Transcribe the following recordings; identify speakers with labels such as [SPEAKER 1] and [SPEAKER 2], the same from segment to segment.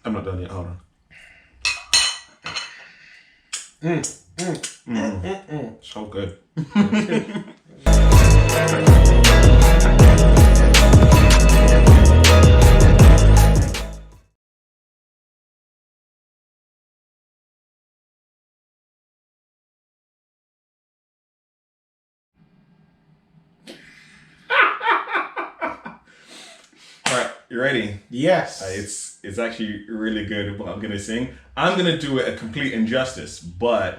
[SPEAKER 1] I'm not done yet. Hold on. So good. Alright, you ready?
[SPEAKER 2] Yes.
[SPEAKER 1] It's actually really good what I'm gonna sing. I'm gonna do it a complete injustice, but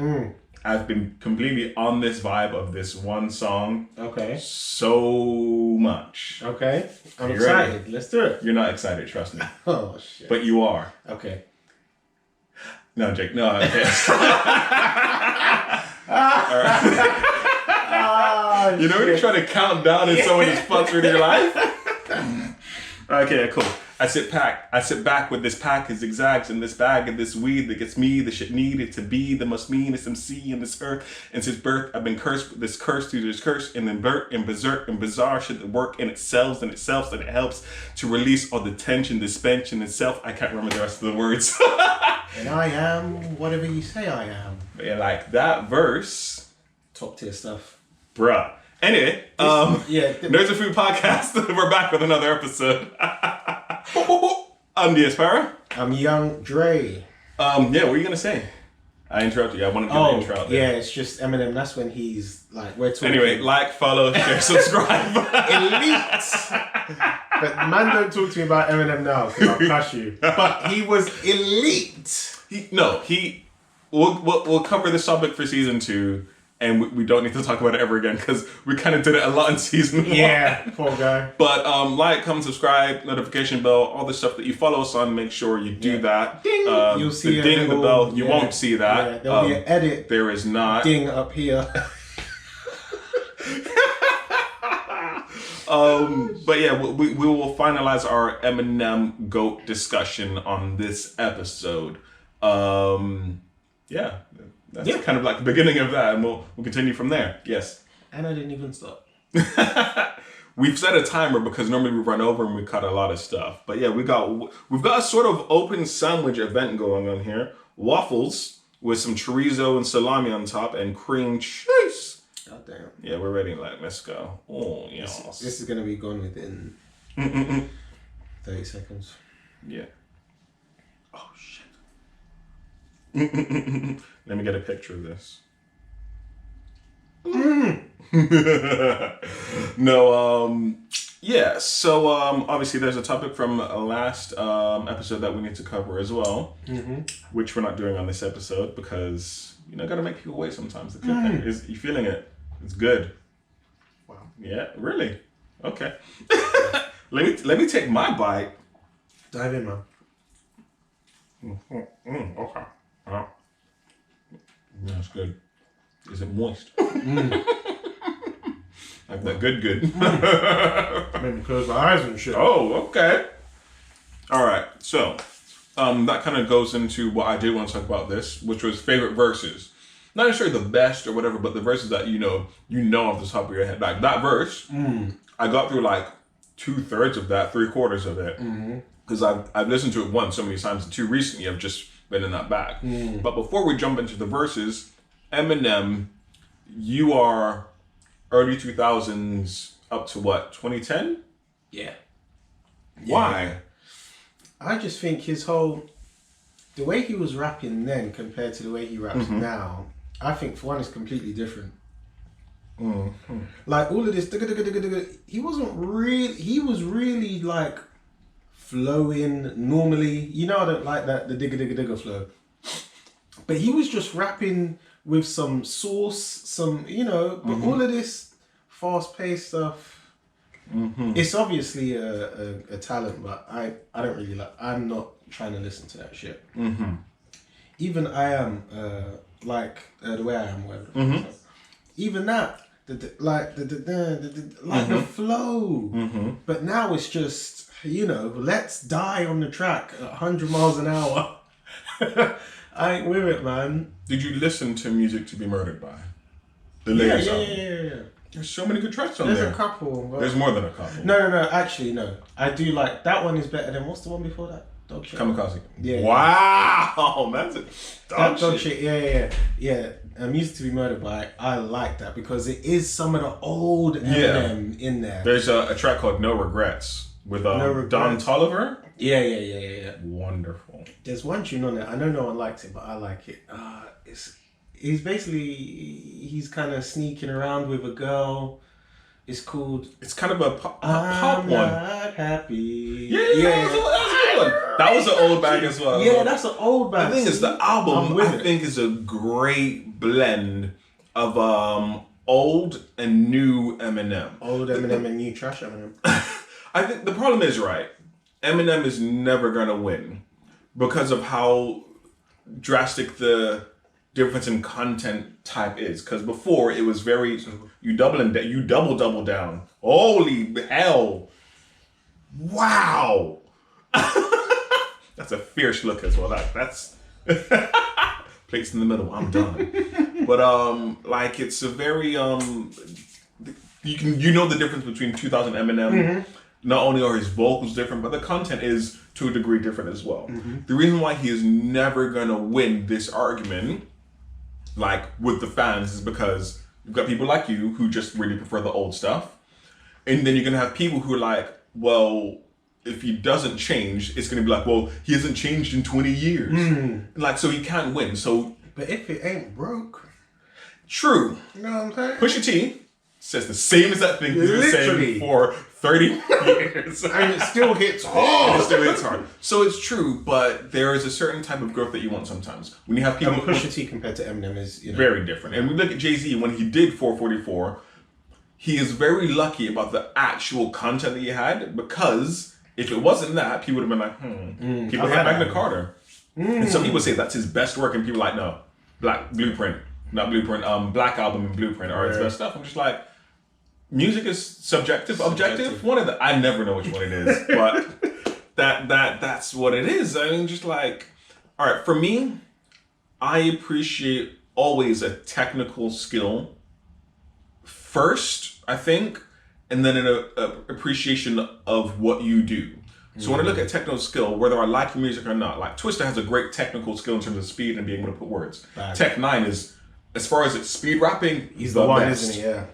[SPEAKER 1] I've been completely on this vibe of this one song.
[SPEAKER 2] Okay.
[SPEAKER 1] So much.
[SPEAKER 2] Okay. I'm
[SPEAKER 1] You
[SPEAKER 2] excited.
[SPEAKER 1] ready?
[SPEAKER 2] Let's do it.
[SPEAKER 1] You're not excited, trust me.
[SPEAKER 2] Oh shit.
[SPEAKER 1] But you are.
[SPEAKER 2] Okay.
[SPEAKER 1] No, Jake. No. Okay. You know when you try to count down and someone just fucks with your life? Okay, cool. I sit back with this pack of zigzags in this bag of this weed that gets me the shit needed to be the most meanest MC in this earth. And since birth, I've been cursed with this curse through this curse and then burnt and berserk and bizarre shit that work in itself and it helps to release all the tension, suspension itself. I can't remember the rest of the words.
[SPEAKER 2] And I am whatever you say I am.
[SPEAKER 1] But yeah, like that verse.
[SPEAKER 2] Top tier stuff.
[SPEAKER 1] Bruh. Anyway, There's a Food Podcast. We're back with another episode. I'm DS Pyro.
[SPEAKER 2] I'm Young Dre.
[SPEAKER 1] What were you gonna say? I interrupted you. I want to give the intro out there.
[SPEAKER 2] Yeah, it's just Eminem. That's when he's like, we're talking.
[SPEAKER 1] Anyway, like, follow, share, subscribe.
[SPEAKER 2] Elite. But man, don't talk to me about Eminem now because I'll crush you. But he was elite.
[SPEAKER 1] We'll cover this topic for season 2. And we don't need to talk about it ever again because we kind of did it a lot in season 1.
[SPEAKER 2] Yeah, poor guy.
[SPEAKER 1] But like, comment, subscribe, notification bell, all the stuff that you follow us on, make sure you do that.
[SPEAKER 2] Ding! You'll see
[SPEAKER 1] the ding, the bell. You won't see that.
[SPEAKER 2] Yeah, there'll be an edit.
[SPEAKER 1] There is not.
[SPEAKER 2] Ding up here.
[SPEAKER 1] But yeah, we will finalize our Eminem GOAT discussion on this episode. That's kind of like the beginning of that, and we'll continue from there. Yes.
[SPEAKER 2] And I didn't even stop.
[SPEAKER 1] We've set a timer because normally we run over and we cut a lot of stuff. But yeah, we've got a sort of open sandwich event going on here. Waffles with some chorizo and salami on top and cream cheese.
[SPEAKER 2] God damn.
[SPEAKER 1] Yeah, we're ready. Like, let's go. Oh, yes.
[SPEAKER 2] This is gonna be gone within 30 seconds.
[SPEAKER 1] Yeah. Oh shit. Let me get a picture of this. So obviously there's a topic from last episode that we need to cover as well, which we're not doing on this episode because, gotta make people wait sometimes. The cooking is, you feeling it? It's good.
[SPEAKER 2] Wow.
[SPEAKER 1] Yeah, really? Okay. Let me take my bite.
[SPEAKER 2] Dive in, man.
[SPEAKER 1] Okay. That's good. Is it moist? Like that good.
[SPEAKER 2] Made me close my eyes and shit.
[SPEAKER 1] Oh, okay. All right. So, that kind of goes into what I did want to talk about this, which was favorite verses. Not necessarily the best or whatever, but the verses that you know off the top of your head. Like that verse, I got through like 2/3 of that, 3/4 of it, because I've listened to it once so many times, and 2 recently I've just been in that bag. But before we jump into the verses, Eminem, you are early 2000s up to what, 2010?
[SPEAKER 2] Yeah.
[SPEAKER 1] Why?
[SPEAKER 2] I just think the way he was rapping then compared to the way he raps now, I think for one is completely different. Like all of this, he was really like flowing normally. I don't like that, the digga flow. But he was just rapping with some sauce, but all of this fast-paced stuff, it's obviously a talent, but I don't really like, I'm not trying to listen to that shit. Even I am, the way I am, whatever. Even that, the flow. But now it's just, let's die on the track at 100 miles an hour. I ain't with it, man.
[SPEAKER 1] Did you listen to Music to Be Murdered By? The latest album?
[SPEAKER 2] Yeah.
[SPEAKER 1] There's so many good tracks on there.
[SPEAKER 2] There's a couple.
[SPEAKER 1] There's more than a couple.
[SPEAKER 2] No. Actually, no. I do like, that one is better than, what's the one before that? Dog shit.
[SPEAKER 1] Kamikaze.
[SPEAKER 2] Yeah.
[SPEAKER 1] Wow, that's it.
[SPEAKER 2] Dog shit. Yeah. Music to be Murdered by. I like that because it is some of the old Eminem in there.
[SPEAKER 1] There's a track called No Regrets with Don Toliver.
[SPEAKER 2] Yeah.
[SPEAKER 1] Wonderful.
[SPEAKER 2] There's one tune on it. I know no one likes it, but I like it. He's kind of sneaking around with a girl. It's called.
[SPEAKER 1] It's kind of a pop
[SPEAKER 2] I'm
[SPEAKER 1] one.
[SPEAKER 2] Not happy.
[SPEAKER 1] Yeah. That was a good one. That was an old bag as well.
[SPEAKER 2] Yeah, that's an old bag.
[SPEAKER 1] The thing is, the album I think is a great blend of old and new Eminem.
[SPEAKER 2] Old Eminem and new trash Eminem.
[SPEAKER 1] I think the problem is, right, Eminem is never gonna win because of how drastic the difference in content type is. Because before it was very you double down. Holy hell! Wow, that's a fierce look as well. That's plates in the middle. I'm done. But like it's a very you know the difference between 2000 Eminem. Mm-hmm. Not only are his vocals different, but the content is to a degree different as well. Mm-hmm. The reason why he is never gonna win this argument, like with the fans, is because you've got people like you who just really prefer the old stuff, and then you're gonna have people who are like, well, if he doesn't change, it's gonna be like, well, he hasn't changed in 20 years, like so he can't win. So,
[SPEAKER 2] but if it ain't broke,
[SPEAKER 1] true.
[SPEAKER 2] You know what I'm saying?
[SPEAKER 1] Pusha T says the same exact thing he's been saying for 30 years.
[SPEAKER 2] And it still hits hard.
[SPEAKER 1] So it's true, but there is a certain type of growth that you want sometimes. When you have people...
[SPEAKER 2] And Pusha T compared to Eminem is...
[SPEAKER 1] very different. And we look at Jay-Z, when he did 444, he is very lucky about the actual content that he had, because if it wasn't that, people would have been like, People hate Magna Carta. And some people say that's his best work, and people are like, no, Black Album and Blueprint are his best stuff. I'm just like... Music is subjective, objective. One of the I never know which one it is, but that's what it is. I mean, just like, all right, for me, I appreciate always a technical skill first, I think, and then an appreciation of what you do. So when I look at technical skill, whether I like your music or not, like Twista has a great technical skill in terms of speed and being able to put words. Tech 9 is, as far as its speed rapping,
[SPEAKER 2] he's the one,
[SPEAKER 1] best.
[SPEAKER 2] Isn't he? Yeah.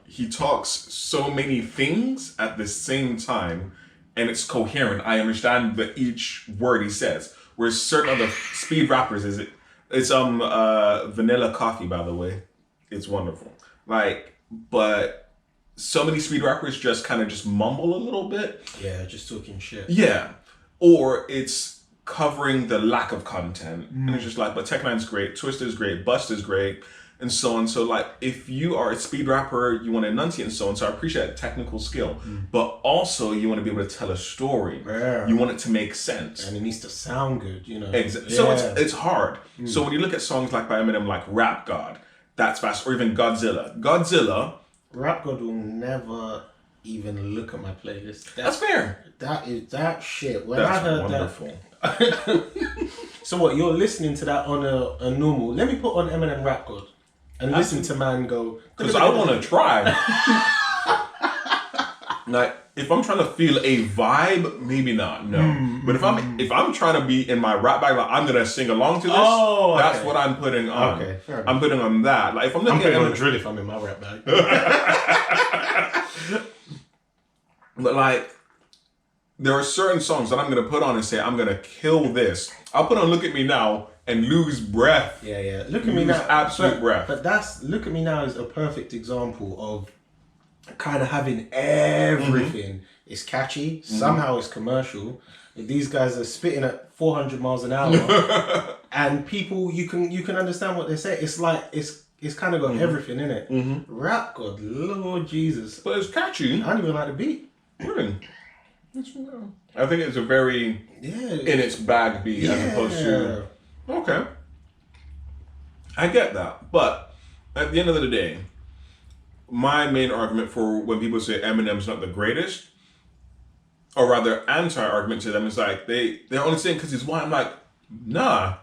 [SPEAKER 1] He talks so many things at the same time, and it's coherent. I understand each word he says. Whereas certain other speed rappers, it's Vanilla Coffee, by the way. It's wonderful. But so many speed rappers just kind of just mumble a little bit.
[SPEAKER 2] Yeah, just talking shit.
[SPEAKER 1] Yeah, or it's covering the lack of content, and it's just like, but Tech 9's great, Twista's great, Busta's great. And so on. So like, if you are a speed rapper, you want to enunciate and so on. So I appreciate technical skill, but also you want to be able to tell a story.
[SPEAKER 2] Yeah.
[SPEAKER 1] You want it to make sense,
[SPEAKER 2] and it needs to sound good.
[SPEAKER 1] Exactly. So it's hard. So when you look at songs like by Eminem, like Rap God, that's fast, or even Godzilla. Rap
[SPEAKER 2] God will never even look at my playlist.
[SPEAKER 1] That's fair.
[SPEAKER 2] That shit. When
[SPEAKER 1] that's
[SPEAKER 2] I heard
[SPEAKER 1] wonderful.
[SPEAKER 2] That. So what? You're listening to that on a normal? Let me put on Eminem Rap God. And listen to man go...
[SPEAKER 1] Because I want to try. Like, if I'm trying to feel a vibe, maybe not, no. But if I'm trying to be in my rap bag, like I'm going to sing along to this, that's what I'm putting on. Okay, fair enough. I'm putting on that. Like, if I'm putting
[SPEAKER 2] on a drill if I'm in my rap bag.
[SPEAKER 1] But like, there are certain songs that I'm going to put on and say, I'm going to kill this. I'll put on Look at Me Now and lose breath.
[SPEAKER 2] Yeah. Look at Me Now.
[SPEAKER 1] Absolute breath.
[SPEAKER 2] But Look at Me Now is a perfect example of kind of having everything. It's catchy. Somehow it's commercial. These guys are spitting at 400 miles an hour, and people you can understand what they say. It's like it's kind of got everything in it. Rap God, Lord Jesus.
[SPEAKER 1] But it's catchy.
[SPEAKER 2] I don't even like the beat.
[SPEAKER 1] Really? I think it's a very in its bag beat as opposed to. Okay. I get that. But at the end of the day, my main argument for when people say Eminem's not the greatest, or rather anti-argument to them, is like they're only saying because he's white. I'm like, nah.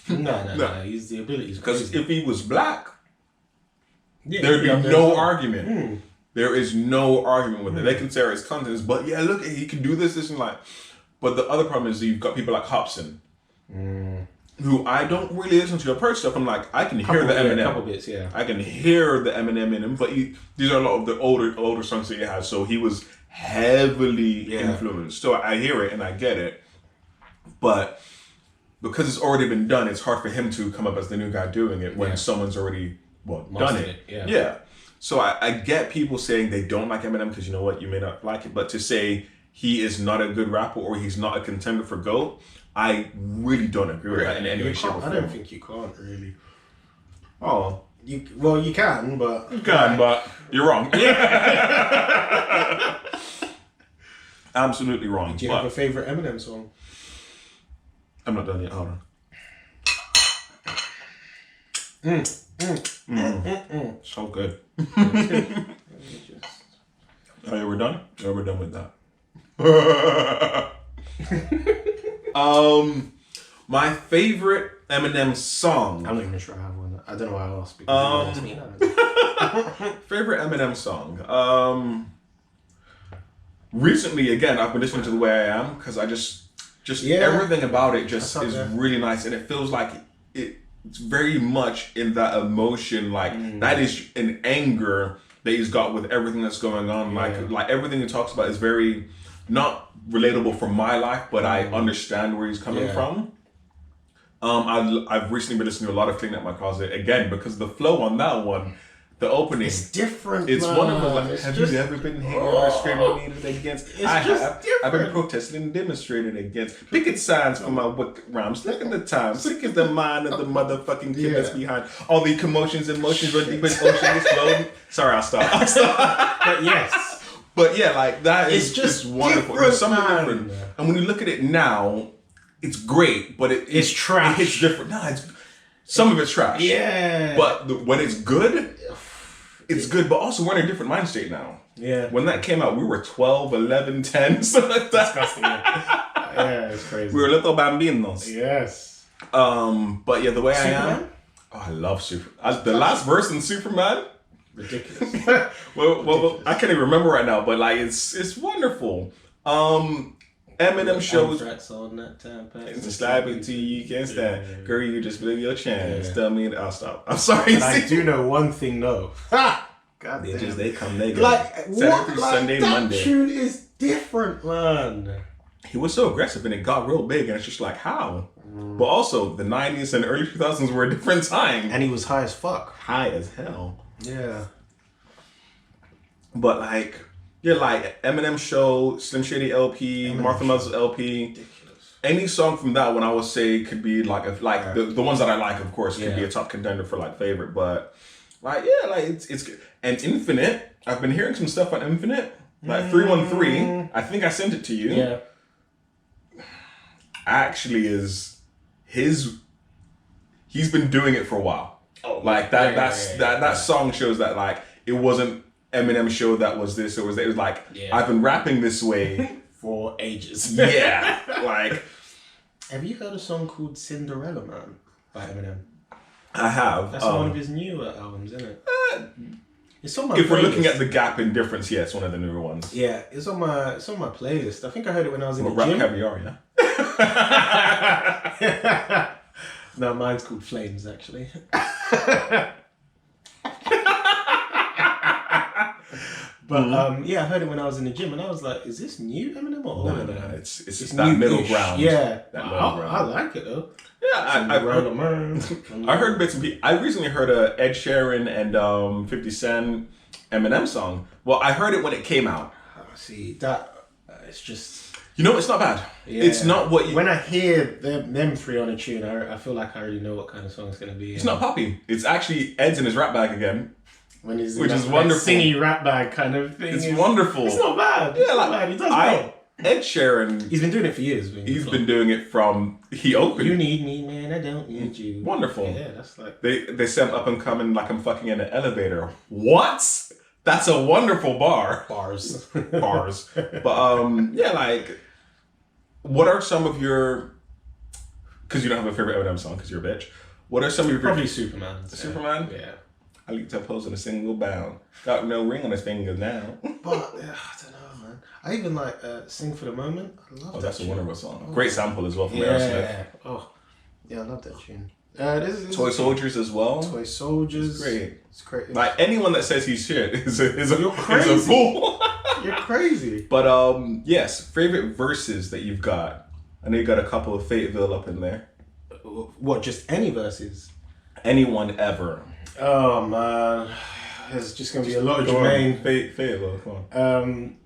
[SPEAKER 2] No. He's the ability.
[SPEAKER 1] Because if he was black, there'd be no argument. There is no argument with it. They can say his content, but yeah, look, he can do this, and like, But the other problem is that you've got people like Hobson, who I don't really listen to. I've heard stuff. I'm like, I can hear the Eminem.
[SPEAKER 2] Couple bits, yeah.
[SPEAKER 1] I can hear the Eminem in him, but these are a lot of the older songs that he has. So he was heavily influenced. So I hear it and I get it, but because it's already been done, it's hard for him to come up as the new guy doing it when someone's already done it. Yeah. So I get people saying they don't like Eminem because you know what, you may not like it, but to say he is not a good rapper or he's not a contender for GOAT, I really don't agree with that in any way, shape, or form.
[SPEAKER 2] I don't think you can't really.
[SPEAKER 1] Oh.
[SPEAKER 2] You can, but...
[SPEAKER 1] You can, but you're wrong. Absolutely wrong.
[SPEAKER 2] Do you have a favourite Eminem song?
[SPEAKER 1] I'm not done yet. Hold on. So good. Oh, yeah, we're done? Yeah, we're done with that. My favorite Eminem song.
[SPEAKER 2] I'm not even sure I have one. I don't know why I asked.
[SPEAKER 1] Favorite Eminem song. Recently, again, I've been listening to The Way I Am because I just everything about it just is really nice, and it feels like it's very much in that emotion, like that is an anger that he's got with everything that's going on. Like everything he talks about is very not relatable from my life, but I understand where he's coming from. I've recently been listening to a lot of Clean Up My Closet again because the flow on that one, the opening,
[SPEAKER 2] it's different.
[SPEAKER 1] It's one of them. Like, have you ever been here screaming against? I've been protesting and demonstrating against picket signs for my wicked rhymes. Look at the time. Sick is the mind of the motherfucking kid that's behind all the commotions and motions run deep in ocean is flowing. Sorry, I'll stop.
[SPEAKER 2] But yes.
[SPEAKER 1] But yeah, like that is just wonderful. There's something
[SPEAKER 2] different.
[SPEAKER 1] And when you look at it now, it's great, but it's
[SPEAKER 2] trash.
[SPEAKER 1] It hits different. Some of it's trash.
[SPEAKER 2] Yeah.
[SPEAKER 1] But when it's good, it's good. But also, we're in a different mind state now.
[SPEAKER 2] Yeah.
[SPEAKER 1] When that came out, we were 12, 11, 10, something like that.
[SPEAKER 2] Disgusting. Yeah, it's crazy.
[SPEAKER 1] We were little bambinos.
[SPEAKER 2] Yes.
[SPEAKER 1] But yeah, The Way
[SPEAKER 2] Superman?
[SPEAKER 1] I Am. Oh, I love Superman. The last verse in Superman.
[SPEAKER 2] Ridiculous.
[SPEAKER 1] well, I can't even remember right now, but like it's wonderful. Eminem shows.
[SPEAKER 2] On that time,
[SPEAKER 1] it's a slide until you can't stand.
[SPEAKER 2] Yeah.
[SPEAKER 1] Girl, you just believe your chance. Tell me, I'll stop. I'm sorry.
[SPEAKER 2] But I do know one thing though. Ha! God damn.
[SPEAKER 1] They come naked.
[SPEAKER 2] Like
[SPEAKER 1] Saturday
[SPEAKER 2] what?
[SPEAKER 1] through
[SPEAKER 2] Like,
[SPEAKER 1] Sunday,
[SPEAKER 2] that
[SPEAKER 1] Monday.
[SPEAKER 2] tune is different, man.
[SPEAKER 1] He was so aggressive and it got real big, and it's just like how. But also, the 90s and early 2000s were a different time.
[SPEAKER 2] And he was high as fuck.
[SPEAKER 1] High as hell.
[SPEAKER 2] Yeah.
[SPEAKER 1] But like Eminem Show, Slim Shady LP, Martha Moses LP.
[SPEAKER 2] Ridiculous.
[SPEAKER 1] Any song from that one I would say could be like the ones that I like, of course, could be a top contender for like favorite. But it's good. And Infinite, I've been hearing some stuff on Infinite. Like 313. I think I sent it to you.
[SPEAKER 2] Yeah.
[SPEAKER 1] Actually he's been doing it for a while.
[SPEAKER 2] Oh,
[SPEAKER 1] like that song shows that like it wasn't Eminem show that was this, it was like I've been rapping this way
[SPEAKER 2] for ages.
[SPEAKER 1] Yeah. Like,
[SPEAKER 2] have you heard a song called Cinderella Man by Eminem?
[SPEAKER 1] I have.
[SPEAKER 2] That's one of his newer albums, isn't it? It's on my
[SPEAKER 1] if
[SPEAKER 2] playlist.
[SPEAKER 1] we're looking at the gap in difference, yeah, it's one of the newer ones.
[SPEAKER 2] Yeah, it's on my playlist. I think I heard it when I was in the
[SPEAKER 1] Rap
[SPEAKER 2] gym.
[SPEAKER 1] Caviar, yeah.
[SPEAKER 2] No, mine's called Flames, actually. But I heard it when I was in the gym, and I was like, "Is this new Eminem or
[SPEAKER 1] No, it's that middle ground.
[SPEAKER 2] Yeah,
[SPEAKER 1] that middle ground.
[SPEAKER 2] I like it though.
[SPEAKER 1] Yeah, I heard bits and pieces. I recently heard a Ed Sheeran and 50 Cent Eminem song. Well, I heard it when it came out.
[SPEAKER 2] See that it's just
[SPEAKER 1] it's not bad. Yeah. It's not what you.
[SPEAKER 2] When I hear them three on a tune, I feel like I already know what kind of song it's gonna be.
[SPEAKER 1] It's not poppy. It's actually Ed's in his rap bag again.
[SPEAKER 2] When he's
[SPEAKER 1] which is wonderful.
[SPEAKER 2] Singy rap bag kind of thing.
[SPEAKER 1] It's wonderful.
[SPEAKER 2] It's not bad. It's not bad. He does well.
[SPEAKER 1] Ed Sheeran.
[SPEAKER 2] He's been doing it for years.
[SPEAKER 1] He's been doing it from he opened.
[SPEAKER 2] You need me, man. I don't need you.
[SPEAKER 1] Wonderful.
[SPEAKER 2] Yeah, that's like
[SPEAKER 1] they said up and coming like I'm fucking in an elevator. What? That's a wonderful bar.
[SPEAKER 2] Bars.
[SPEAKER 1] But like, what are some of your? Because you don't have a favorite Eminem song because you're a bitch. What are some of your
[SPEAKER 2] probably Superman?
[SPEAKER 1] Superman.
[SPEAKER 2] Yeah.
[SPEAKER 1] I leaped up pose in a single bound. Got no ring on his finger now.
[SPEAKER 2] But I don't know, man. I even like Sing for the Moment. I love that.
[SPEAKER 1] That's a
[SPEAKER 2] tune.
[SPEAKER 1] wonderful song. Great sample as well from
[SPEAKER 2] Yeah.
[SPEAKER 1] Aerosmith.
[SPEAKER 2] Oh, yeah, I love that tune. This
[SPEAKER 1] Toy Soldiers as well.
[SPEAKER 2] Toy Soldiers.
[SPEAKER 1] It's great.
[SPEAKER 2] It's great.
[SPEAKER 1] Like anyone that says he's shit is a
[SPEAKER 2] You're crazy.
[SPEAKER 1] is a fool.
[SPEAKER 2] You're crazy.
[SPEAKER 1] But yes, favorite verses that you've got. I know you got a couple of Fateville up in there.
[SPEAKER 2] What? Just any verses?
[SPEAKER 1] Anyone ever?
[SPEAKER 2] Oh man, there's just gonna be a lot of Jermaine.
[SPEAKER 1] Fateville, come on.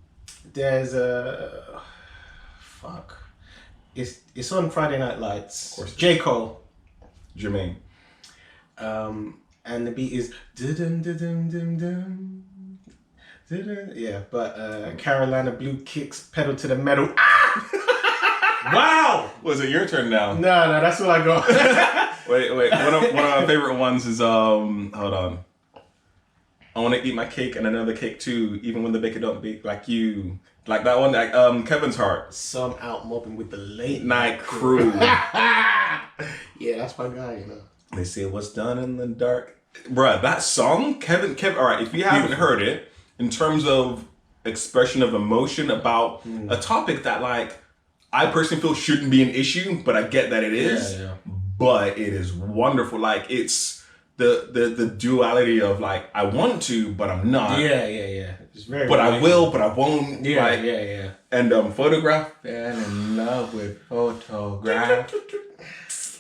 [SPEAKER 2] There's a fuck. It's on Friday Night Lights.
[SPEAKER 1] Of course.
[SPEAKER 2] J. Cole.
[SPEAKER 1] Jermaine.
[SPEAKER 2] And the beat is dum dum dum dum. Yeah, but Carolina Blue Kicks pedal to the metal. Ah! Wow!
[SPEAKER 1] Was it your turn now?
[SPEAKER 2] No, that's all I got.
[SPEAKER 1] Wait. One of my favorite ones is hold on. I want to eat my cake and another cake too, even when the baker don't bake like you. Like that one, like Kevin's Heart.
[SPEAKER 2] Some out mobbing with the late
[SPEAKER 1] Night Crew.
[SPEAKER 2] Yeah, that's my guy, you know.
[SPEAKER 1] They say what's done in the dark. Bruh, that song, Kevin, all right, if you haven't heard it, in terms of expression of emotion about a topic that, like, I personally feel shouldn't be an issue, but I get that it is.
[SPEAKER 2] Yeah.
[SPEAKER 1] But it is wonderful. Like, it's the duality of, like, I want to, but I'm not.
[SPEAKER 2] Yeah. It's very.
[SPEAKER 1] But I will, but I won't.
[SPEAKER 2] Yeah,
[SPEAKER 1] like,
[SPEAKER 2] yeah.
[SPEAKER 1] And Photograph. Fell in love with Photograph.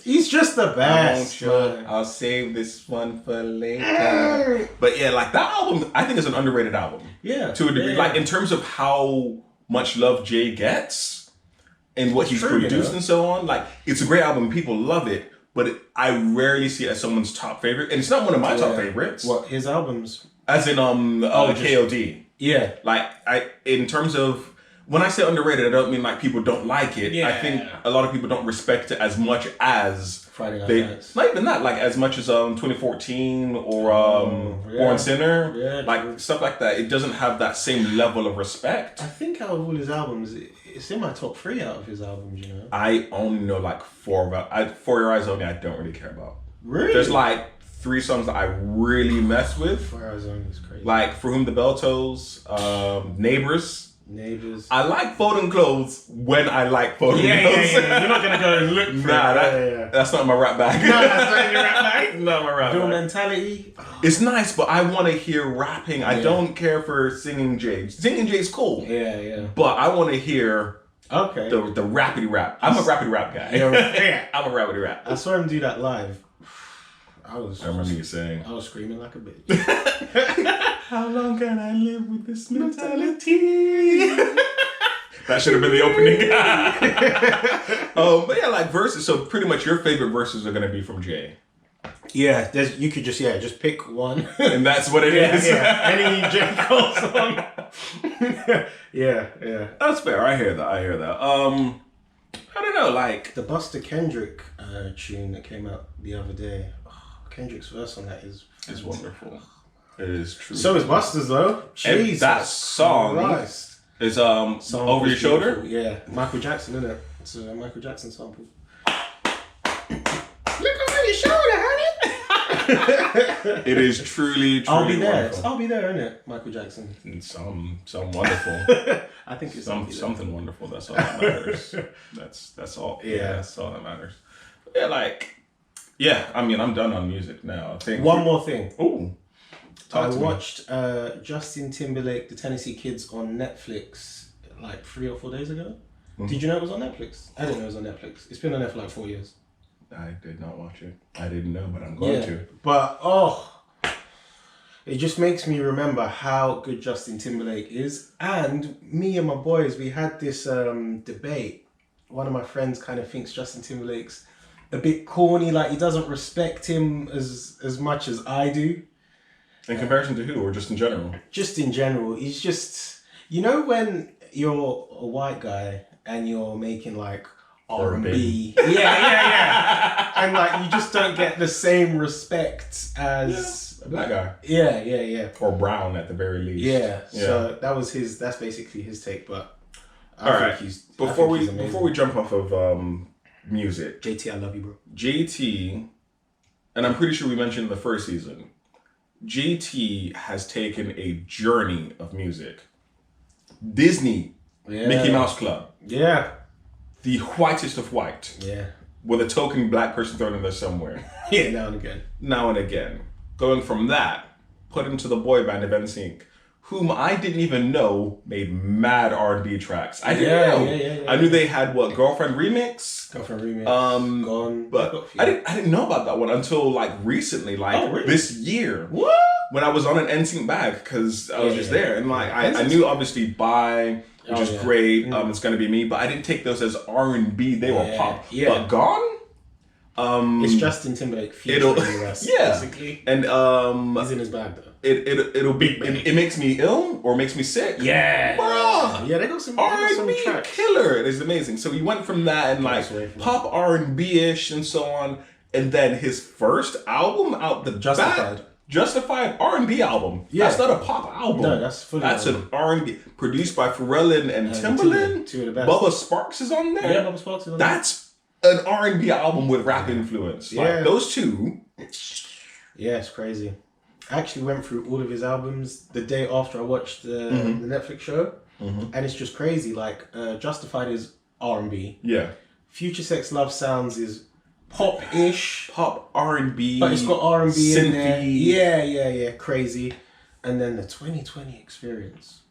[SPEAKER 2] He's just the best.
[SPEAKER 1] I'll save this one for later. But yeah, like that album, I think is an underrated album.
[SPEAKER 2] Yeah.
[SPEAKER 1] To a degree.
[SPEAKER 2] Yeah.
[SPEAKER 1] Like in terms of how much love Jay gets and what he's
[SPEAKER 2] true,
[SPEAKER 1] produced
[SPEAKER 2] you know?
[SPEAKER 1] and so on. Like it's a great album. People love it. But I rarely see it as someone's top favorite. And it's not one of my top favorites.
[SPEAKER 2] What, his albums?
[SPEAKER 1] As in KOD.
[SPEAKER 2] Yeah.
[SPEAKER 1] Like in terms of when I say underrated, I don't mean like people don't like it.
[SPEAKER 2] Yeah.
[SPEAKER 1] I think a lot of people don't respect it as much as
[SPEAKER 2] Friday Night Lights.
[SPEAKER 1] Not even that, like as much as 2014 or Born Sinner, like stuff like that. It doesn't have that same level of respect.
[SPEAKER 2] I think out of all his albums, it's in my top 3 out of his albums, you know.
[SPEAKER 1] I only know like 4 about. For Your Eyes Only, I don't really care about.
[SPEAKER 2] Really?
[SPEAKER 1] There's like 3 songs that I really mess with.
[SPEAKER 2] For Your Eyes Only is crazy.
[SPEAKER 1] Like For Whom the Bell Tolls, Neighbors.
[SPEAKER 2] I
[SPEAKER 1] like folding clothes when I like folding clothes.
[SPEAKER 2] Yeah. You're not gonna go and look for it.
[SPEAKER 1] That's not my rap bag.
[SPEAKER 2] No, that's not your rap bag.
[SPEAKER 1] Not my rap
[SPEAKER 2] Bill
[SPEAKER 1] bag.
[SPEAKER 2] Mentality.
[SPEAKER 1] It's nice, but I want to hear rapping. I don't care for singing Jay. Singing Jay's cool.
[SPEAKER 2] Yeah.
[SPEAKER 1] But I want to hear the rapidy rap. I'm a rapidy rap guy.
[SPEAKER 2] Yeah.
[SPEAKER 1] I'm a rapidy rap.
[SPEAKER 2] I saw him do that live. I
[SPEAKER 1] remember you saying.
[SPEAKER 2] I was screaming like a bitch.
[SPEAKER 1] How long can I live with this mentality? That should have been the opening. But yeah, like verses. So pretty much your favorite verses are going to be from Jay.
[SPEAKER 2] Yeah, you could just pick one.
[SPEAKER 1] And that's what it is.
[SPEAKER 2] Yeah. Any J. Cole song. yeah.
[SPEAKER 1] That's fair. I hear that. I don't know, like
[SPEAKER 2] the Buster Kendrick tune that came out the other day. Kendrick's verse on that is
[SPEAKER 1] wonderful. It is true.
[SPEAKER 2] So is Buster's though. Jesus
[SPEAKER 1] that song
[SPEAKER 2] Christ.
[SPEAKER 1] is Over Your Shoulder.
[SPEAKER 2] Yeah, Michael Jackson, isn't it? It's a Michael Jackson sample. Look over your shoulder, honey.
[SPEAKER 1] It is truly
[SPEAKER 2] I'll be there.
[SPEAKER 1] wonderful.
[SPEAKER 2] I'll be there, isn't it? Michael Jackson.
[SPEAKER 1] And some wonderful.
[SPEAKER 2] I think it's
[SPEAKER 1] something wonderful. That's all that matters. That's all. Yeah, that's all that matters. Yeah, I mean, I'm done on music now. I think
[SPEAKER 2] one more thing.
[SPEAKER 1] Ooh.
[SPEAKER 2] I watched Justin Timberlake, The Tennessee Kids on Netflix like 3 or 4 days ago. Mm-hmm. Did you know it was on Netflix? I didn't know it was on Netflix. It's been on there for like 4 years.
[SPEAKER 1] I did not watch it. I didn't know, but I'm going to.
[SPEAKER 2] But it just makes me remember how good Justin Timberlake is. And me and my boys, we had this debate. One of my friends kind of thinks Justin Timberlake's a bit corny, like he doesn't respect him as much as I do.
[SPEAKER 1] In comparison to who, or just in general?
[SPEAKER 2] Just in general. He's just, you know, when you're a white guy and you're making like R&B. Yeah. And like you just don't get the same respect as
[SPEAKER 1] a black guy.
[SPEAKER 2] Yeah.
[SPEAKER 1] Or brown at the very least.
[SPEAKER 2] Yeah. So that's basically his take. But
[SPEAKER 1] I think before we jump off of music.
[SPEAKER 2] JT, I love you, bro.
[SPEAKER 1] JT, and I'm pretty sure we mentioned in the first season, JT has taken a journey of music. Disney
[SPEAKER 2] Yeah.
[SPEAKER 1] Mickey Mouse Club.
[SPEAKER 2] Yeah.
[SPEAKER 1] The whitest of white.
[SPEAKER 2] Yeah.
[SPEAKER 1] With a token black person thrown in there somewhere.
[SPEAKER 2] Yeah, now and again.
[SPEAKER 1] Now and again. Going from that, put into the boy band of NSYNC, whom I didn't even know made mad R&B tracks. I didn't know.
[SPEAKER 2] Yeah.
[SPEAKER 1] I knew they had what, Girlfriend Remix?
[SPEAKER 2] Girlfriend Remix.
[SPEAKER 1] Gone. But I didn't know about that one until like recently, like this year.
[SPEAKER 2] What?
[SPEAKER 1] When I was on an NSYNC bag because I was just there, and like I knew obviously Bye, which is great. It's Gonna Be Me, but I didn't take those as R&B. They were pop.
[SPEAKER 2] Yeah.
[SPEAKER 1] But Gone.
[SPEAKER 2] It's Justin Timberlake featuring us, basically.
[SPEAKER 1] And
[SPEAKER 2] he's in his bag though.
[SPEAKER 1] It makes me ill or makes me sick.
[SPEAKER 2] Yeah.
[SPEAKER 1] Bruh.
[SPEAKER 2] Yeah, they got some
[SPEAKER 1] R&B
[SPEAKER 2] tracks.
[SPEAKER 1] killer. It is amazing. So we went from that and like pop R&B-ish and so on, and then his first album out the Justified R&B album. Yeah. That's not a pop album.
[SPEAKER 2] No, that's fully
[SPEAKER 1] an R&B produced by Pharrell and Timbaland.
[SPEAKER 2] Two of the best.
[SPEAKER 1] Bubba Sparks is on there.
[SPEAKER 2] Yeah, Bubba Sparks is on there.
[SPEAKER 1] That's an R&B album with rap influence. Like those two.
[SPEAKER 2] Yeah, it's crazy. I actually went through all of his albums the day after I watched the Netflix show, and it's just crazy. Like Justified is R&B.
[SPEAKER 1] Yeah.
[SPEAKER 2] Future Sex Love Sounds is pop-ish,
[SPEAKER 1] pop R&B,
[SPEAKER 2] but it's got R&B in there.
[SPEAKER 1] Synthy.
[SPEAKER 2] Yeah, crazy. And then the 2020 Experience.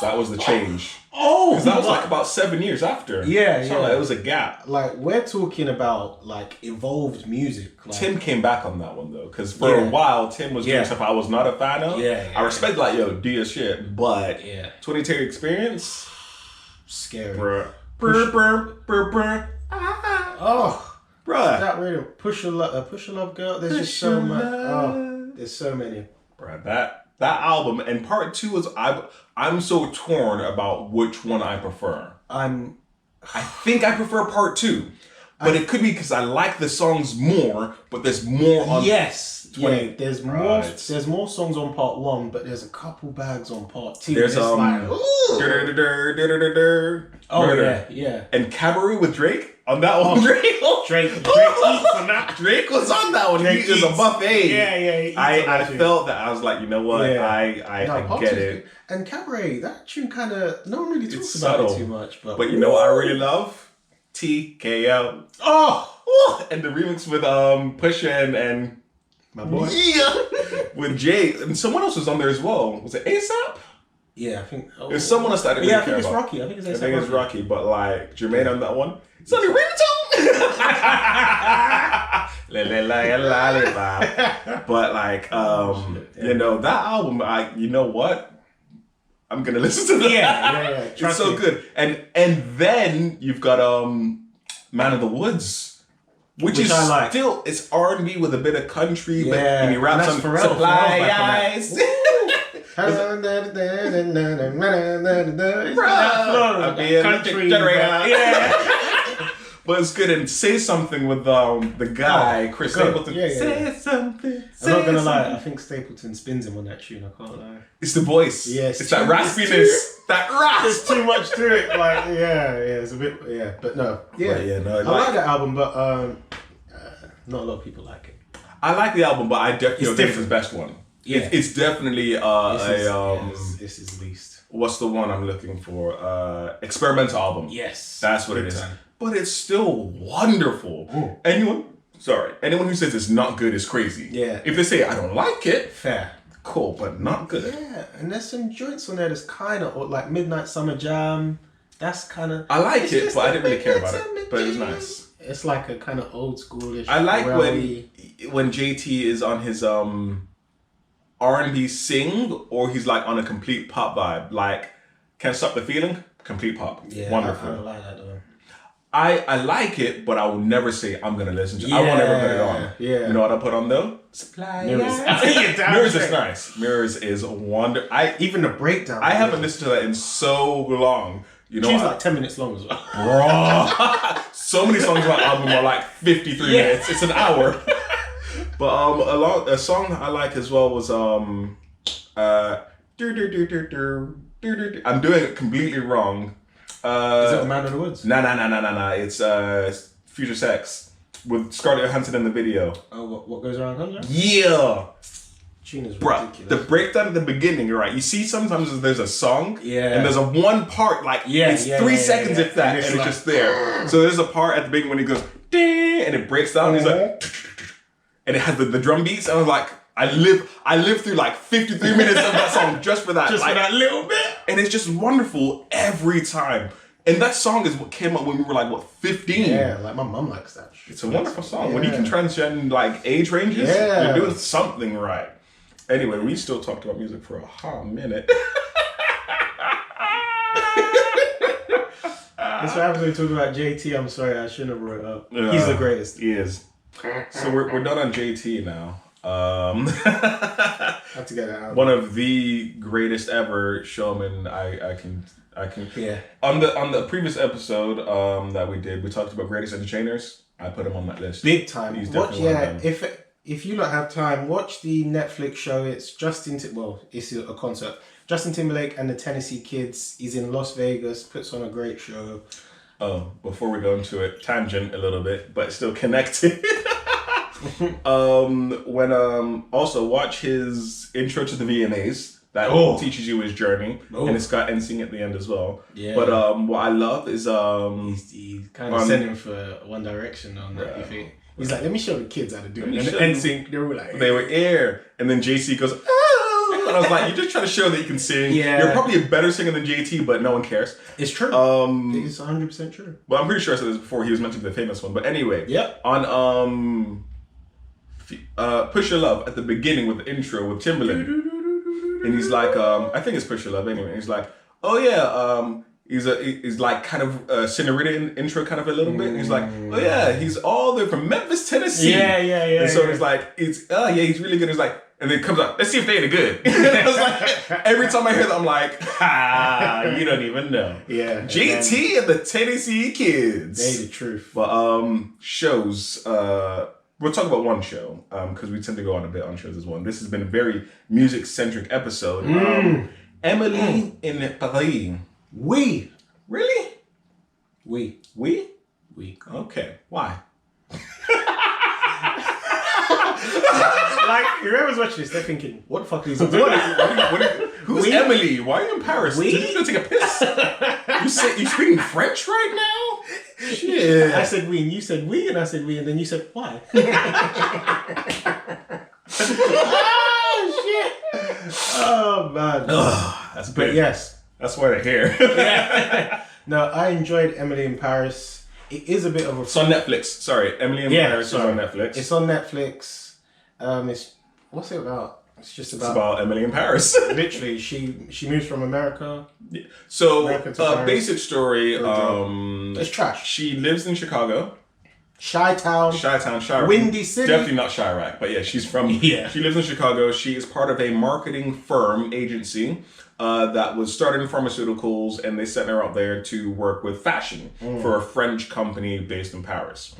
[SPEAKER 1] That was the change.
[SPEAKER 2] Oh,
[SPEAKER 1] because that was like about 7 years after.
[SPEAKER 2] Yeah.
[SPEAKER 1] Like, it was a gap.
[SPEAKER 2] Like we're talking about like evolved music. Like,
[SPEAKER 1] Tim came back on that one though, because for a while Tim was doing stuff I was not a fan of. I respect like do your shit, but 2020 Experience,
[SPEAKER 2] scary.
[SPEAKER 1] Bruh.
[SPEAKER 2] Oh,
[SPEAKER 1] bruh.
[SPEAKER 2] That really Push Your Love Girl. There's just so much. Oh, there's so many.
[SPEAKER 1] Bruh, that album and part 2 is I'm so torn about which one I prefer. I think I prefer part 2. But it could be because I like the songs more, but there's more on
[SPEAKER 2] 20. There's more there's more songs on part 1, but there's a couple bags on part 2.
[SPEAKER 1] There's and Cabaret with Drake on that one.
[SPEAKER 2] Drake eats on that.
[SPEAKER 1] Drake was on that one. He is a buffet.
[SPEAKER 2] Yeah.
[SPEAKER 1] I felt that. I was like, you know what? I get it.
[SPEAKER 2] And Cabaret, that tune kind of no one really talks about it too much. But
[SPEAKER 1] you know what I really love? TKO.
[SPEAKER 2] Oh,
[SPEAKER 1] and the remix with Pusha and
[SPEAKER 2] my boy.
[SPEAKER 1] With Jay and someone else was on there as well. Was it ASAP?
[SPEAKER 2] Yeah, I think.
[SPEAKER 1] There's someone else that I didn't really care
[SPEAKER 2] it's
[SPEAKER 1] about.
[SPEAKER 2] Rocky. I think
[SPEAKER 1] it's Rocky, but like Jermaine on that one. It's on the ringtone. But like you know, that album, you know what? I'm gonna listen to that.
[SPEAKER 2] Yeah.
[SPEAKER 1] It's so good. And then you've got Man of the Woods, which is
[SPEAKER 2] I like.
[SPEAKER 1] Still it's R&B with a bit of country, but and he raps on
[SPEAKER 2] Pharrell,
[SPEAKER 1] Supply Eyes.
[SPEAKER 2] Country,
[SPEAKER 1] but it's good. And Say Something with the guy Chris Stapleton. Say something.
[SPEAKER 2] I'm not gonna lie. I think Stapleton spins him on that tune. I can't lie.
[SPEAKER 1] It's the voice.
[SPEAKER 2] Yes,
[SPEAKER 1] it's that raspiness. That rasp.
[SPEAKER 2] There's too much to it. Like it's a bit. But no. I like that album, but not a lot of people like it.
[SPEAKER 1] I like the album, but I definitely think it's his best one.
[SPEAKER 2] Yeah,
[SPEAKER 1] it's definitely
[SPEAKER 2] this is least.
[SPEAKER 1] What's the one I'm looking for? Experimental album.
[SPEAKER 2] Yes,
[SPEAKER 1] that's what it is. But it's still wonderful. Ooh. Anyone who says it's not good is crazy.
[SPEAKER 2] Yeah.
[SPEAKER 1] If they say I don't like it,
[SPEAKER 2] fair.
[SPEAKER 1] Cool, but not good.
[SPEAKER 2] Yeah, and there's some joints on there that's kind of like Midnight Summer Jam. That's kind of.
[SPEAKER 1] I like it, but I didn't really care about it. But it was nice.
[SPEAKER 2] It's like a kind of old schoolish.
[SPEAKER 1] I like when JT is on his R&B sing, or he's like on a complete pop vibe. Like Can't Stop the Feeling, complete pop.
[SPEAKER 2] Yeah,
[SPEAKER 1] wonderful.
[SPEAKER 2] I don't like that though.
[SPEAKER 1] I like it, but I will never say I'm gonna listen to it. I won't ever put it on.
[SPEAKER 2] Yeah.
[SPEAKER 1] You know what I put on though?
[SPEAKER 2] Mirrors.
[SPEAKER 1] Mirrors is nice. Mirrors is wonder.
[SPEAKER 2] Even the breakdown.
[SPEAKER 1] I haven't listened to that in so long. You know,
[SPEAKER 2] she's like 10 minutes long as well.
[SPEAKER 1] Bro, so many songs on that album are like 53 minutes. It's an hour. But a song I like as well was I'm doing it completely wrong.
[SPEAKER 2] Is it Man of the Woods?
[SPEAKER 1] Nah. It's Future Sex with Scarlett Johansson in the video.
[SPEAKER 2] Oh, what goes around comes around?
[SPEAKER 1] Yeah.
[SPEAKER 2] Tune is
[SPEAKER 1] Bruh,
[SPEAKER 2] ridiculous.
[SPEAKER 1] the breakdown at the beginning, you're right. You see sometimes there's a song,
[SPEAKER 2] Yeah.
[SPEAKER 1] and there's a one part, like, it's 3 seconds if that, and it's just there. So there's a part at the beginning when he goes, ding, and it breaks down, and he's like, and it has the drum beats, and I was like, I live through like 53 minutes of that song just for that.
[SPEAKER 2] Just
[SPEAKER 1] like,
[SPEAKER 2] for that little bit.
[SPEAKER 1] And it's just wonderful every time. And that song is what came up when we were like, 15?
[SPEAKER 2] Yeah, like my mum likes that shit.
[SPEAKER 1] It's a wonderful song. When you can transcend like age ranges, you're doing something right. Anyway, we still talked about music for a hot minute.
[SPEAKER 2] That's what happens when we talk about JT. I'm sorry, I shouldn't have brought it up. He's the greatest.
[SPEAKER 1] He is. So we're done on JT now.
[SPEAKER 2] Have to get that out.
[SPEAKER 1] One of the greatest ever showmen. I can.
[SPEAKER 2] Yeah.
[SPEAKER 1] On the previous episode that we did, we talked about greatest entertainers. I put him on that list.
[SPEAKER 2] Big time.
[SPEAKER 1] He's
[SPEAKER 2] Watch,
[SPEAKER 1] definitely one of them.
[SPEAKER 2] if you don't have time, watch the Netflix show. It's it's a concert. Justin Timberlake and the Tennessee Kids. He's in Las Vegas. Puts on a great show.
[SPEAKER 1] Oh, before we go into it, tangent a little bit, but still connected. Also watch his intro to the VMAs that teaches you his journey, and it's got NSYNC at the end as well. Yeah. But what I love is
[SPEAKER 2] he's kind of sending for One Direction on that. You think he's like, let me show the kids how to do it. And NSYNC, they were
[SPEAKER 1] air, and then JC goes, oh, and I was like, you're just trying to show that you can sing. Yeah. You're probably a better singer than JT, but no one cares.
[SPEAKER 2] It's true. It's 100% true.
[SPEAKER 1] Well, I'm pretty sure I said this before. He was meant to be the famous one, but anyway.
[SPEAKER 2] Yep.
[SPEAKER 1] On Push Your Love at the beginning with the intro with Timberland, and he's like, I think it's Push Your Love anyway. He's like, oh yeah, he's like kind of Senorita intro kind of a little bit. And he's like, oh yeah, he's all the way from Memphis, Tennessee.
[SPEAKER 2] Yeah.
[SPEAKER 1] And so it's like, he's really good. It's like, and then it comes out, let's see if they ain't good. I was like, every time I hear that, I'm like, you don't even know.
[SPEAKER 2] Yeah.
[SPEAKER 1] JT and the Tennessee Kids.
[SPEAKER 2] They the truth.
[SPEAKER 1] But shows. We'll talk about one show because we tend to go on a bit on shows as well. And this has been a very music-centric episode. Emily in Paris.
[SPEAKER 2] Oui.
[SPEAKER 1] Really?
[SPEAKER 2] Oui.
[SPEAKER 1] Oui?
[SPEAKER 2] Oui.
[SPEAKER 1] Okay. Why?
[SPEAKER 2] Like, whoever's watching this, they're thinking, what the fuck is this?
[SPEAKER 1] Who's
[SPEAKER 2] Oui?
[SPEAKER 1] Emily? Why are you in Paris?
[SPEAKER 2] Oui?
[SPEAKER 1] Did you go take a piss? You speaking French right now? Shit.
[SPEAKER 2] I said we, and you said we, and I said we, and then you said why? Oh, shit. Oh, man.
[SPEAKER 1] That's
[SPEAKER 2] but
[SPEAKER 1] good.
[SPEAKER 2] yes.
[SPEAKER 1] That's why they're here.
[SPEAKER 2] Yeah. No, I enjoyed Emily in Paris. It is a bit of a...
[SPEAKER 1] It's on Netflix. Sorry. Emily in Paris is on Netflix.
[SPEAKER 2] It's on Netflix. What's it about? It's
[SPEAKER 1] about Emily in Paris.
[SPEAKER 2] Literally, she moves from America.
[SPEAKER 1] Yeah. So,
[SPEAKER 2] America
[SPEAKER 1] basic story.
[SPEAKER 2] It's trash.
[SPEAKER 1] She lives in Chicago.
[SPEAKER 2] Chi-Town. Windy City.
[SPEAKER 1] Definitely not Chirac, but yeah, she's from.
[SPEAKER 2] Yeah.
[SPEAKER 1] She lives in Chicago. She is part of a marketing firm agency that was started in pharmaceuticals, and they sent her out there to work with fashion for a French company based in Paris.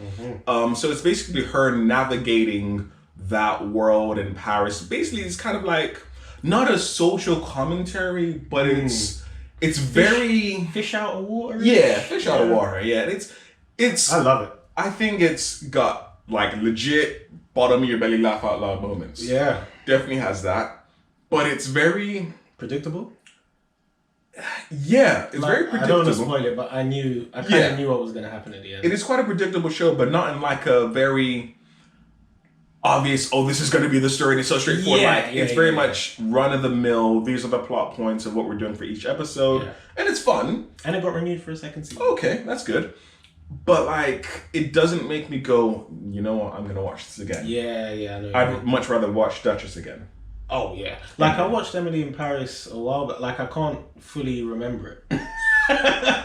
[SPEAKER 1] So it's basically her navigating that world in Paris. Basically, it's kind of like not a social commentary, but it's very
[SPEAKER 2] fish out of water.
[SPEAKER 1] Yeah, fish out of water. Yeah, it's.
[SPEAKER 2] I love it.
[SPEAKER 1] I think it's got like legit bottom of your belly laugh out loud moments.
[SPEAKER 2] Yeah,
[SPEAKER 1] definitely has that, but it's very
[SPEAKER 2] predictable.
[SPEAKER 1] Yeah, it's very predictable.
[SPEAKER 2] I don't want to spoil it, but I kind of knew what was going to happen at the end.
[SPEAKER 1] It is quite a predictable show, but not in like a very obvious, oh, this is going to be the story, and it's so straightforward. It's very much run of the mill. These are the plot points of what we're doing for each episode, and it's fun.
[SPEAKER 2] And it got renewed for a second season.
[SPEAKER 1] Okay, that's good. But like, it doesn't make me go, you know what, I'm going to watch this again.
[SPEAKER 2] Yeah, I know.
[SPEAKER 1] I'd much rather watch Duchess again.
[SPEAKER 2] Oh, yeah. Like, I watched Emily in Paris a while, but like, I can't fully remember it.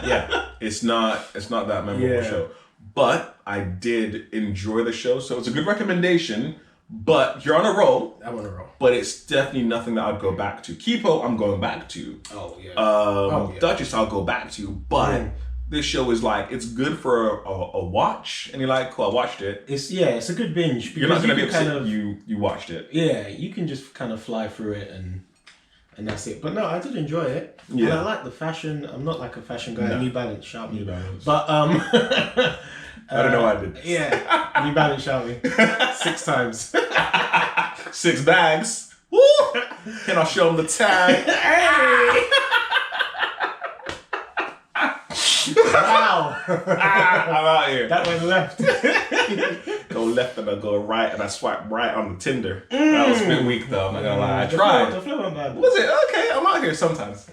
[SPEAKER 1] Yeah, it's not that memorable show. But I did enjoy the show, so it's a good recommendation. But you're on a roll.
[SPEAKER 2] I'm on a roll.
[SPEAKER 1] But it's definitely nothing that I'd go back to. Kipo, I'm going back to.
[SPEAKER 2] Oh, yeah.
[SPEAKER 1] Duchess, I'll go back to. But this show is like, it's good for a watch. And you're like, cool, I watched it.
[SPEAKER 2] It's a good binge.
[SPEAKER 1] You're not going to be upset you watched it.
[SPEAKER 2] Yeah, you can just kind of fly through it and that's it. But no, I did enjoy it.
[SPEAKER 1] Yeah.
[SPEAKER 2] And I like the fashion. I'm not like a fashion guy.
[SPEAKER 1] No.
[SPEAKER 2] New Balance, shout me.
[SPEAKER 1] New Balance.
[SPEAKER 2] But
[SPEAKER 1] I don't know why I did.
[SPEAKER 2] Yeah, New Balance, shout me. 6 times.
[SPEAKER 1] 6 bags. Woo! Can I show him the tag?
[SPEAKER 2] Hey! Wow.
[SPEAKER 1] I'm out here.
[SPEAKER 2] That went left.
[SPEAKER 1] Go left and I go right and I swipe right on the Tinder. That was a bit weak though, I'm not gonna lie. I tried.
[SPEAKER 2] The flow went bad.
[SPEAKER 1] Was it? Okay, I'm out here sometimes.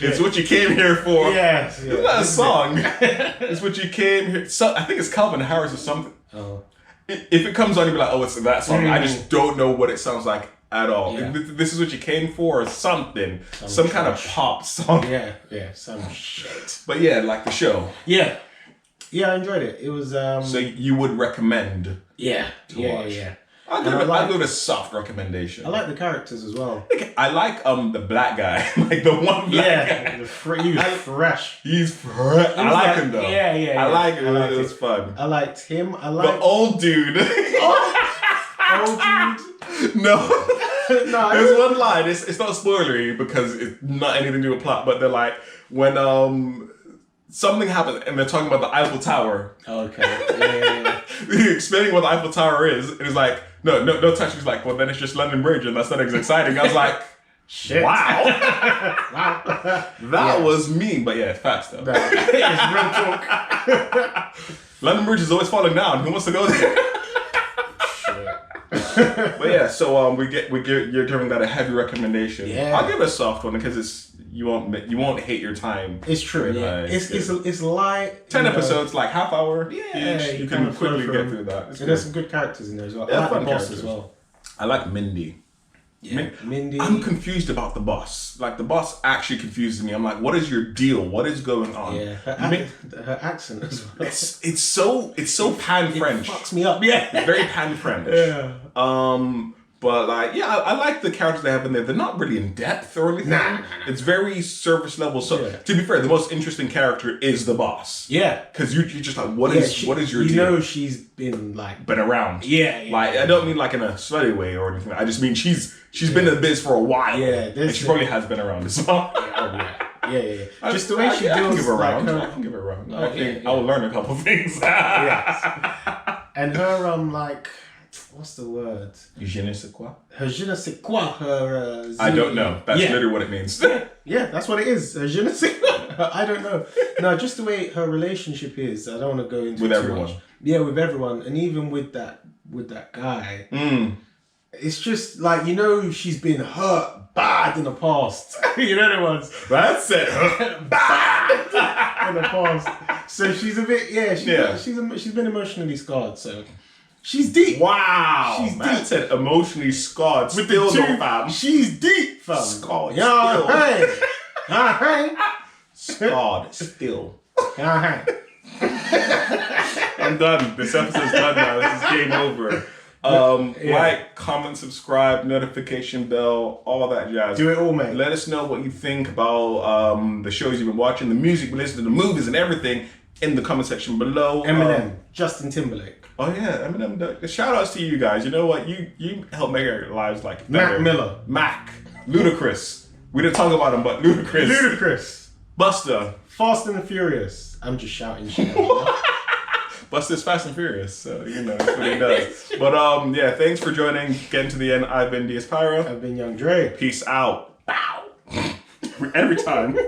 [SPEAKER 1] It's what you came here for.
[SPEAKER 2] Yes.
[SPEAKER 1] Isn't that a song? It's what you came here. So, I think it's Calvin Harris or something.
[SPEAKER 2] Oh.
[SPEAKER 1] If it comes on, you'll be like, oh, it's that song. I just don't know what it sounds like at all.
[SPEAKER 2] Yeah.
[SPEAKER 1] This is what you came for or something. Some kind of pop song.
[SPEAKER 2] Yeah, some shit.
[SPEAKER 1] But yeah, like the show.
[SPEAKER 2] Yeah. Yeah, I enjoyed it. It was
[SPEAKER 1] So you would recommend
[SPEAKER 2] yeah.
[SPEAKER 1] to
[SPEAKER 2] Yeah,
[SPEAKER 1] watch.
[SPEAKER 2] yeah.
[SPEAKER 1] I'll give it a soft recommendation.
[SPEAKER 2] I like the characters as well.
[SPEAKER 1] I like the black guy. Like the one black guy.
[SPEAKER 2] He was fresh.
[SPEAKER 1] He's fresh. I like him though.
[SPEAKER 2] Yeah.
[SPEAKER 1] I like him.
[SPEAKER 2] liked
[SPEAKER 1] It was fun.
[SPEAKER 2] I liked him. I
[SPEAKER 1] The
[SPEAKER 2] liked
[SPEAKER 1] old dude.
[SPEAKER 2] old dude.
[SPEAKER 1] No.
[SPEAKER 2] No,
[SPEAKER 1] There's one line. It's not spoilery because it's not anything to do with plot. But they're like when something happens and they're talking about the Eiffel Tower.
[SPEAKER 2] Okay. Yeah.
[SPEAKER 1] Explaining what the Eiffel Tower is. It is like no touch. He's like, well then it's just London Bridge and that's not as exciting. I was like,
[SPEAKER 2] Shit.
[SPEAKER 1] wow.
[SPEAKER 2] Wow.
[SPEAKER 1] That was mean, but yeah, it's facts though.
[SPEAKER 2] It's real talk.
[SPEAKER 1] London Bridge is always falling down. Who wants to go there? But yeah, so you're giving that a heavy recommendation.
[SPEAKER 2] Yeah.
[SPEAKER 1] I'll give it a soft one because you won't hate your time.
[SPEAKER 2] It's true. Yeah. It's light.
[SPEAKER 1] 10 episodes, like half hour.
[SPEAKER 2] Yeah,
[SPEAKER 1] each. You
[SPEAKER 2] kind
[SPEAKER 1] can
[SPEAKER 2] of flow
[SPEAKER 1] quickly
[SPEAKER 2] through
[SPEAKER 1] get through that. It's
[SPEAKER 2] And there's
[SPEAKER 1] good.
[SPEAKER 2] some good characters in there as well.
[SPEAKER 1] Yeah,
[SPEAKER 2] I like
[SPEAKER 1] fun
[SPEAKER 2] the boss
[SPEAKER 1] characters.
[SPEAKER 2] as well.
[SPEAKER 1] I like Mindy.
[SPEAKER 2] Yeah. Mindy.
[SPEAKER 1] I'm confused about the boss. Like the boss actually confuses me. I'm like, what is your deal? What is going on?
[SPEAKER 2] Yeah. Her accent as well.
[SPEAKER 1] It's so pan French.
[SPEAKER 2] It fucks me up. Yeah.
[SPEAKER 1] Very pan French.
[SPEAKER 2] Yeah.
[SPEAKER 1] But like, yeah, I like the characters they have in there. They're not really in depth or anything.
[SPEAKER 2] Nah.
[SPEAKER 1] It's very surface level. So
[SPEAKER 2] Yeah.
[SPEAKER 1] to be fair, the most interesting character is the boss.
[SPEAKER 2] Yeah.
[SPEAKER 1] Because you're just like, what is your deal?
[SPEAKER 2] You know she's been like.
[SPEAKER 1] Been around.
[SPEAKER 2] Yeah.
[SPEAKER 1] Like I don't mean like in a slutty way or anything. I just mean she's been in the biz for a while.
[SPEAKER 2] Yeah,
[SPEAKER 1] and she probably has been around as well.
[SPEAKER 2] Yeah. Just the way she
[SPEAKER 1] I can
[SPEAKER 2] deals.
[SPEAKER 1] give her a round.
[SPEAKER 2] Like
[SPEAKER 1] I can give her a round.
[SPEAKER 2] Oh,
[SPEAKER 1] I think
[SPEAKER 2] yeah.
[SPEAKER 1] I will learn a couple things.
[SPEAKER 2] Yes. And her like, what's the word?
[SPEAKER 1] Je ne sais quoi?
[SPEAKER 2] Her je ne sais quoi. Her.
[SPEAKER 1] I don't know. That's literally what it means.
[SPEAKER 2] Yeah, that's what it is. Je ne sais quoi. I don't know. No, just the way her relationship is. I don't want to go into
[SPEAKER 1] With
[SPEAKER 2] too
[SPEAKER 1] everyone.
[SPEAKER 2] much. Yeah, with everyone, and even with that guy. It's just like, she's been hurt bad in the past. You know the ones.
[SPEAKER 1] That's it.
[SPEAKER 2] Bad in the past. So she's a bit, she's been emotionally scarred. So she's deep.
[SPEAKER 1] Wow.
[SPEAKER 2] She's
[SPEAKER 1] Man
[SPEAKER 2] deep.
[SPEAKER 1] said emotionally scarred.
[SPEAKER 2] With
[SPEAKER 1] Still
[SPEAKER 2] the two,
[SPEAKER 1] though, fam.
[SPEAKER 2] she's deep, fam.
[SPEAKER 1] Scarred.
[SPEAKER 2] Yeah,
[SPEAKER 1] Still.
[SPEAKER 2] hey. Hey.
[SPEAKER 1] Scarred. Still.
[SPEAKER 2] Hey.
[SPEAKER 1] I'm done. This episode's done now. This is game over. Like, comment, subscribe, notification bell, all that jazz.
[SPEAKER 2] Do it all, mate.
[SPEAKER 1] Let us know what you think about the shows you've been watching, the music, we listen to the movies and everything in the comment section below.
[SPEAKER 2] Eminem, Justin Timberlake.
[SPEAKER 1] Oh yeah, Eminem. Shout outs to you guys. You know what? You help make our lives like better.
[SPEAKER 2] Mac Miller.
[SPEAKER 1] Mac. Ludacris. We didn't talk about him, but Ludacris.
[SPEAKER 2] Ludacris.
[SPEAKER 1] Busta.
[SPEAKER 2] Fast and the Furious. I'm just shouting shit. You know?
[SPEAKER 1] Busta's Fast and Furious, so that's what he does. But yeah, thanks for joining. Getting to the end. I've been DS Pyro.
[SPEAKER 2] I've been Young Dre.
[SPEAKER 1] Peace out. Bow. Every time.